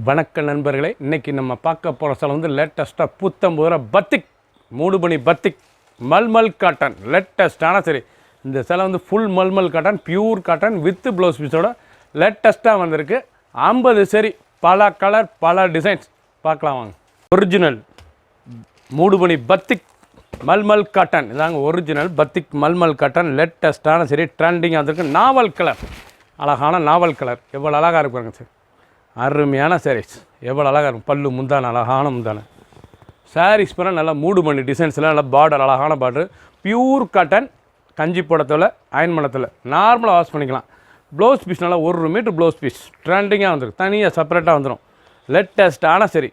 வணக்க நண்பர்களே, இன்றைக்கி நம்ம பார்க்க போகிற சேலை வந்து லேட்டஸ்ட்டாக புத்தம்பூரா பத்திக் மூடுபனி பத்திக் மல்மல் காட்டன் லேட்டஸ்ட்டான சரி. இந்த சேலை வந்து full mulmul cotton, pure cotton with blouse பீஸோட லேட்டஸ்ட்டாக வந்திருக்கு. 50 சரி, பல கலர் பல டிசைன்ஸ் பார்க்கலாம் வாங்க. ஒரிஜினல் மூடுபனி பத்திக் மல்மல் காட்டன் இதாங்க ஒரிஜினல் பத்திக் மல்மல் காட்டன் லேட்டஸ்ட்டான சரி, ட்ரெண்டிங்காக வந்திருக்கு. நாவல் கலர், அழகான நாவல் கலர், எவ்வளோ அழகாக இருக்குங்க சார். அருமையான சாரீஸ், எவ்வளோ அழகாக இருக்கும். பல்லு முந்தான, அழகான முந்தான சாரீஸ் பண்ணால் நல்லா மூடுபனி டிசைன்ஸ்லாம் நல்லா பார்டர், அழகான பார்டர், பியூர் காட்டன், கஞ்சி போடத்தில் அயன் மணத்தில் நார்மலாக வாஷ் பண்ணிக்கலாம். ப்ளவுஸ் பீஸ் நல்லா 1 மீட்டர் ப்ளவுஸ் பீஸ் ட்ரெண்டிங்காக வந்துடும். தனியாக செப்பரேட்டாக வந்துடும். லேட்டஸ்ட்டான சரி,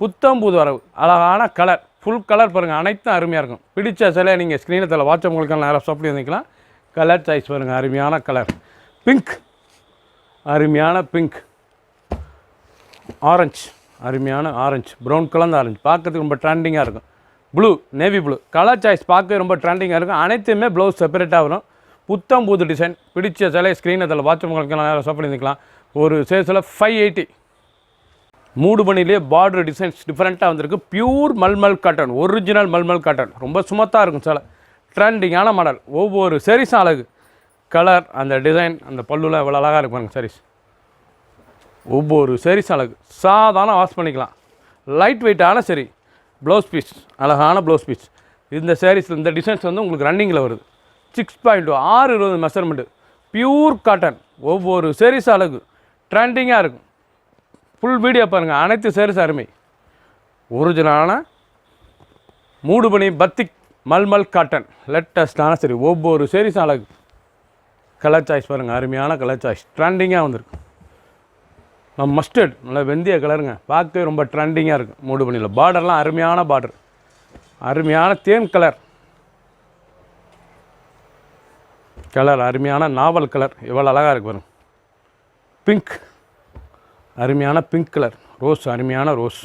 புத்தம்புது வரவு, அழகான கலர், ஃபுல் கலர் பாருங்கள். அனைத்தும் அருமையாக இருக்கும். பிடிச்ச சிலையை நீங்கள் ஸ்க்ரீனத்தில் வாட்ஸ்அப் நேரம் சாப்பிட்டு வந்துக்கலாம். கலர் சாய்ஸ் பாருங்கள், அருமையான கலர். பிங்க், அருமையான பிங்க். ஆரஞ்சு, அருமையான ஆரஞ்சு, ப்ரௌன் கலர் ஆரஞ்சு, பார்க்கறதுக்கு ரொம்ப ட்ரெண்டிங்காக இருக்கும். Blue, navy blue, colour choice பார்க்க ரொம்ப ட்ரெண்டிங்காக இருக்கும். அனைத்துமே ப்ளவுஸ் செப்பரேட்டாக வரும். புத்தம் புது டிசைன். பிடிச்ச சிலை ஸ்க்ரீன் அதில் வாட்ஸ்அப் நேரம் சாப்பிட்டு வந்துக்கலாம். ஒரு சேல்ஸில் 580. மூடுபனிலே பார்டர் டிசைன்ஸ் டிஃப்ரெண்ட்டாக வந்திருக்கு. Pure mulmul cotton, original mulmul cotton, ரொம்ப சுமத்தாக இருக்கும் சிலை. ட்ரெண்டிங்கான மாடல். ஒவ்வொரு சாரீஸும் அழகு. கலர், அந்த டிசைன், அந்த பல்லுலாம் எவ்வளோ அழகாக இருக்கும் சாரீஸ். ஒவ்வொரு சாரீஸ் அழகு. சாதாரண வாஷ் பண்ணிக்கலாம். லைட் வெயிட்டான சரி. ப்ளவுஸ் பீஸ், அழகான ப்ளவுஸ் பீஸ். இந்த சாரீஸில் இந்த டிசைன்ஸ் வந்து உங்களுக்கு ரன்னிங்கில் வருது. 6.2 620 மெஷர்மெண்ட்டு. Pure cotton. ஒவ்வொரு சாரீஸ் அழகு. ட்ரெண்டிங்காக இருக்கும். ஃபுல் வீடியோ பாருங்கள். அனைத்து சாரீஸ் அருமை. ஒரிஜினலான மூடுபனி பத்திக் மல்மல் காட்டன் லேட்டஸ்ட்டான சரி. ஒவ்வொரு சாரீஸும் அழகு. கலர் சாய்ஸ் பாருங்கள், அருமையான கலர் சாய்ஸ். ட்ரெண்டிங்காக வந்திருக்கு. மஸ்டர்ட், நல்லா வெந்தய கலருங்க, பார்க்கவே ரொம்ப ட்ரெண்டிங்காக இருக்குது. மூடுபனியில் பார்டர்லாம் அருமையான பார்டர், அருமையான தேன் கலர். கலர் அருமையான நாவல் கலர், எவ்வளோ அழகாக இருக்குது பாருங்க. பிங்க், அருமையான பிங்க் கலர். ரோஸ், அருமையான ரோஸ்.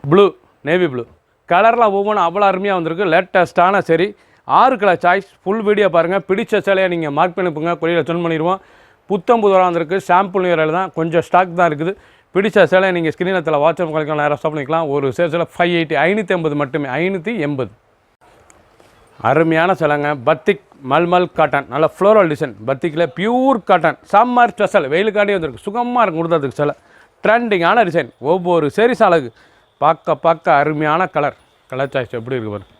Blue, navy blue. கலர்லாம் ஒவ்வொன்றும் அவ்வளோ அருமையாக வந்திருக்கு. லேட்டஸ்ட்டான சரி. 6 கலர் சாய்ஸ். ஃபுல் வீடியோ பாருங்கள். பிடிச்ச சிலையை நீங்கள் மார்க் பண்ணிப்புங்க. கொடியில் சென்ட் பண்ணிடுவோம். புத்தம்புது வந்திருக்கு. சாம்பிள் நியரில் தான், கொஞ்சம் ஸ்டாக் தான் இருக்குது. பிடிச்ச சேலை நீங்கள் ஸ்க்ரீனத்தில் வாட்ஸ்அப் நேரம் ஸ்டாப் பண்ணிக்கலாம். ஒரு சேல்ஸில் 580 580 மட்டுமே. 580. அருமையான சேலைங்க. பத்திக் மல்மல் காட்டன், நல்ல ஃப்ளோரல் டிசைன். பத்திக்கில் பியூர் காட்டன், சம்மர் ஸ்பெஷல், வெயிலுக்காண்டி வந்திருக்கு. சுகமாக இருக்கும் கொடுத்ததுக்கு சேலை. ட்ரெண்டிங்கான டிசைன். ஒவ்வொரு சாரீஸ் அழகு. பார்க்க அருமையான கலர். கலர் சாய்ஸ் எப்படி இருக்குது பாருங்க,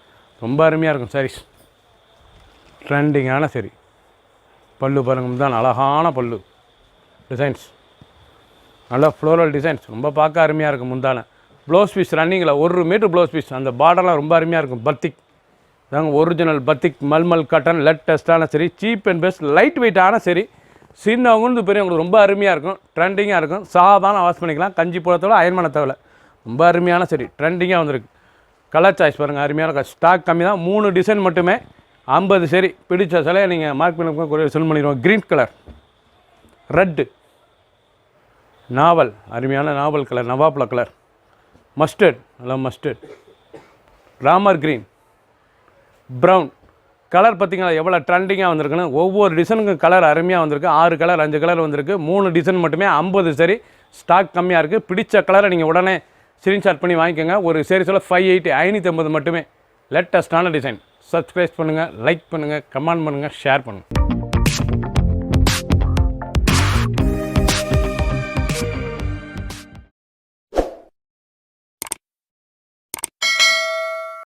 ரொம்ப அருமையாக இருக்கும் சாரீஸ். ட்ரெண்டிங்கான சரி. பல்லு பாருங்கள் தான், அழகான பல்லு டிசைன்ஸ், நல்லா ஃப்ளோரல் டிசைன்ஸ், ரொம்ப பார்க்க அருமையாக இருக்கும். முந்தான ப்ளவுஸ் பீஸ் ரன்னிங்கில் 1 மீட்டர் ப்ளவுஸ் பீஸ். அந்த பார்டர்லாம் ரொம்ப அருமையாக இருக்கும். பத்திக் தாங்க ஒரிஜினல் பத்திக் மல்மல் காட்டன் லேட்டஸ்ட்டான சரி. சீப் அண்ட் பெஸ்ட், லைட் வெயிட்டான சரி. சின்னவங்க பெரியவங்களுக்கு ரொம்ப அருமையாக இருக்கும். ட்ரெண்டிங்காக இருக்கும். சாதாரண வாஷ் பண்ணிக்கலாம். கஞ்சி போடத்தோட அயன்மண தேவை. ரொம்ப அருமையான சரி. ட்ரெண்டிங்காக வந்திருக்கு. கலர் சாய்ஸ் பாருங்கள், அருமையான ஸ்டாக் கம்மி தான். 3 டிசைன் மட்டுமே. 50 சரி. பிடிச்ச சிலையை நீங்கள் மார்க் பண்ணி சென்ட் பண்ணிடுவோம். க்ரீன் கலர், ரெட்டு, நாவல், அருமையான நாவல் கலர், நவாப்ல கலர். மஸ்டர்ட், நல்லா mustard. Ramar green, brown colour. பார்த்திங்களா எவ்வளோ ட்ரெண்டிங்காக வந்திருக்குன்னு. ஒவ்வொரு டிசைனுக்கும் கலர் அருமையாக வந்திருக்கு. 6 கலர் 5 கலர் வந்திருக்கு. 3 டிசைன் மட்டுமே. 50 சரி. ஸ்டாக் கம்மியாக இருக்குது. பிடிச்ச கலரை நீங்கள் உடனே ஸ்க்ரீன்ஷாட் பண்ணி வாங்கிக்கோங்க. ஒரு சீரிஸில் 580 580 மட்டுமே. லேட்டஸ்ட்டான டிசைன். சப்ஸ்கிரைப் பண்ணுங்கள், லைக் பண்ணுங்கள், கமெண்ட் பண்ணுங்கள், ஷேர் பண்ணுங்கள்.